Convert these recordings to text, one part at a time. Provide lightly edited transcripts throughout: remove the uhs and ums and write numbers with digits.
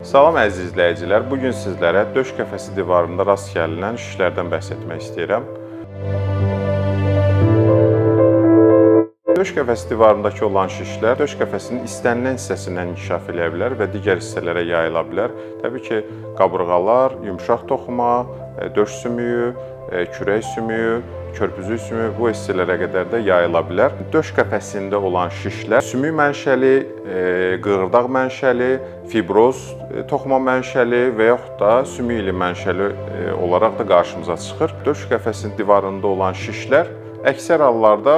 Salam əziz izləyicilər, bugün sizlərə döş qəfəsi divarında rast gəlinən şişlərdən bəhs etmək istəyirəm. Döş qəfəsi divarındakı olan şişlər döş qəfəsinin istənilən hissəsindən inkişaf edə bilər və digər hissələrə yayıla bilər. Təbii ki, qabırğalar, yumşaq toxuma, döş sümüyü, kürək sümüyü, körpüzük sümüyü bu hissələrə qədər də yayıla bilər. Döş qəfəsində olan şişlər sümük mənşəli, qığırdaq mənşəli, fibroz toxuma mənşəli və yaxud da sümük ili mənşəli olaraq da qarşımıza çıxır. Döş qəfəsinin divarında olan şişlər əksər hallarda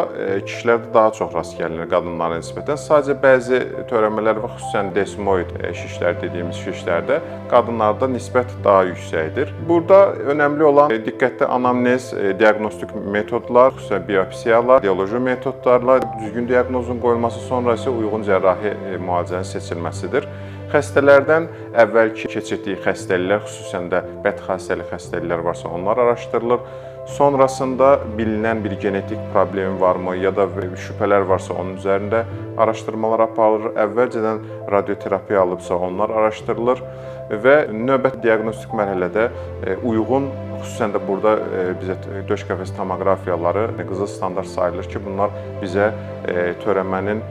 kişilərdə daha çox rast gəlinir qadınlara nisbətən. Sadəcə bəzi törəmələr və xüsusən desmoid şişlər dediyimiz şişlərdə qadınlarda nisbət daha yüksəkdir. Burada önəmli olan diqqətli anamnez, diaqnostik metodlar, xüsusən biopsiyalar, radioloji metodlarla düzgün diaqnozun qoyulması, sonra isə uyğun cərrahi müalicənin seçilməsidir. Xəstələrdən əvvəlki keçirdiyi xəstəliklər, xüsusən də bədxassəli xəstəliklər varsa onlar araşdırılır. Sonrasında bilinən bir genetik problemi varmı ya da şübhələr varsa onun üzərində araşdırmalar aparılır. Əvvəlcədən radioterapiya alıbsa onlar araşdırılır və növbəti diaqnostik mərhələdə uyğun, xüsusən də burada bizə döş qəfəsi tomoqrafiyaları qızıl standart sayılır ki, bunlar bizə törəmənin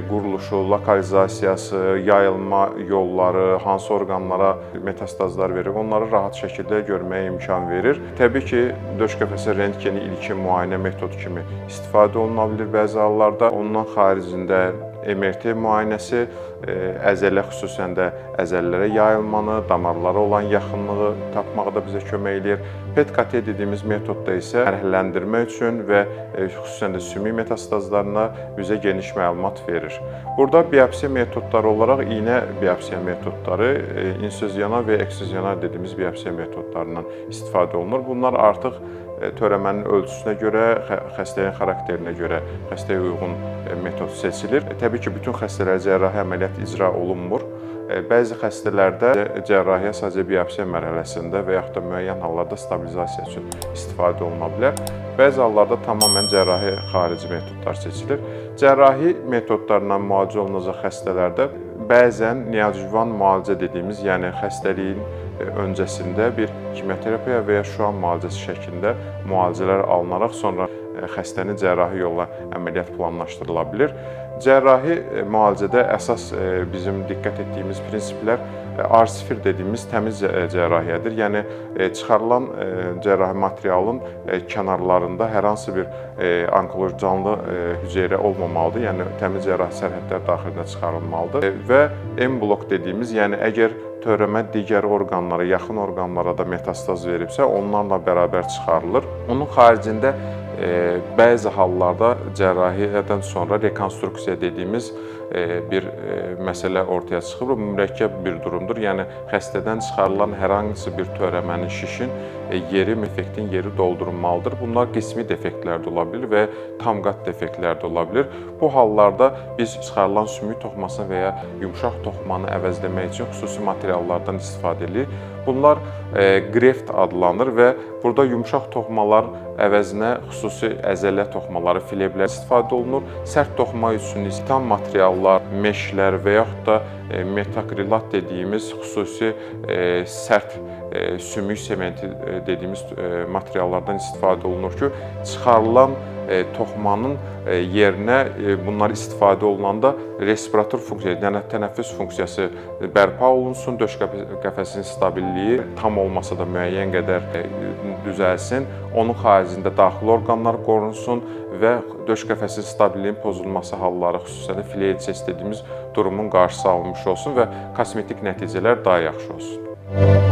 quruluşu, lokalizasiyası, yayılma yolları, hansı orqanlara metastazlar verir, onları rahat şəkildə görməyə imkan verir. Təbii ki, döş qəfəsi rentgeni ilkin müayinə metodu kimi istifadə oluna bilər bəzi hallarda. Ondan xaricində MRT müayinəsi əzələ, xüsusən də əzələlərə yayılmanı, damarlara olan yaxınlığı tapmaqda bizə kömək edir. PET-CT dediyimiz metodda isə mərhələləndirmə üçün və xüsusən də sümük metastazlarına bizə geniş məlumat verir. Burada biopsiya metodları olaraq iynə biopsiya metodları, insizyonal və eksizional dediyimiz biopsiya metodlarından istifadə olunur. Bunlar artıq törəmənin ölçüsünə görə, xəstəliyin xarakterinə görə xəstəyə uyğun metod seçilir. Təbii ki, bütün xəstələrə cərrahi əməliyyat icra olunmur. Bəzi xəstələrdə cərrahiyyə sadəcə biopsiya mərhələsində və yaxud da müəyyən hallarda stabilizasiya üçün istifadə oluna bilər. Bəzi hallarda tamamilə cərrahi xarici metodlar seçilir. Cərrahi metodlarla müalicə olunacaq xəstələrdə bəzən neoadjuvan müalicə dediyimiz, yəni xəstəliyin öncəsində bir kimyoterapiya və ya şüa müalicəsi şəklində müalicələr alınaraq sonra xəstənin cərrahi yolla əməliyyat planlaşdırıla bilər. Cərrahi müalicədə əsas bizim diqqət etdiyimiz prinsiplər R0 dediyimiz təmiz cərrahiyyədir. Yəni çıxarılan cərrahi materialın kənarlarında hər hansı bir onkoloji canlı hüceyrə olmamalıdır. Yəni təmiz cərrahi sərhədlər daxilində çıxarılmalıdır və M-blok dediyimiz, yəni əgər törəmə digər orqanlara, yaxın orqanlara da metastaz veribsə, onlarla bərabər çıxarılır. Onun xaricində bəzi hallarda cərrahiyyədən sonra rekonstruksiya dediyimiz bir məsələ ortaya çıxır. Bu mürəkkəb bir durumdur. Yəni xəstədən çıxarılan hər hansı bir törəmənin, şişin yeri, effektin yeri doldurulmalıdır. Bunlar qismi defektlər də ola bilər və tam qat defektlər də ola bilər. Bu hallarda biz çıxarılan sümük toxumasını və ya yumşaq toxumanı əvəzləmək üçün xüsusi materiallardan istifadə edilir. Bunlar greft adlanır və burada yumşaq toxumalar əvəzinə xüsusi əzələ toxumaları, filebrlər istifadə olunur. Sərt toxuma üçün tam materiallar, meşlər və yaxud da metakrilat dediyimiz xüsusi sərt sümük sementi dediyimiz materiallardan istifadə olunur ki, çıxarılan toxumanın yerinə bunlar istifadə olunanda respirator funksiyası, yəni tənəffüs funksiyası bərpa olunsun, döş qəfəsinin stabilliyi tam olmasa da müəyyən qədər düzəlsin, onun xaricində daxili orqanlar qorunsun və döş qəfəsinin stabiliyyinin pozulması halları, xüsusən də fleyidises dediyimiz durumun qarşısı alınmış olsun və kosmetik nəticələr daha yaxşı olsun.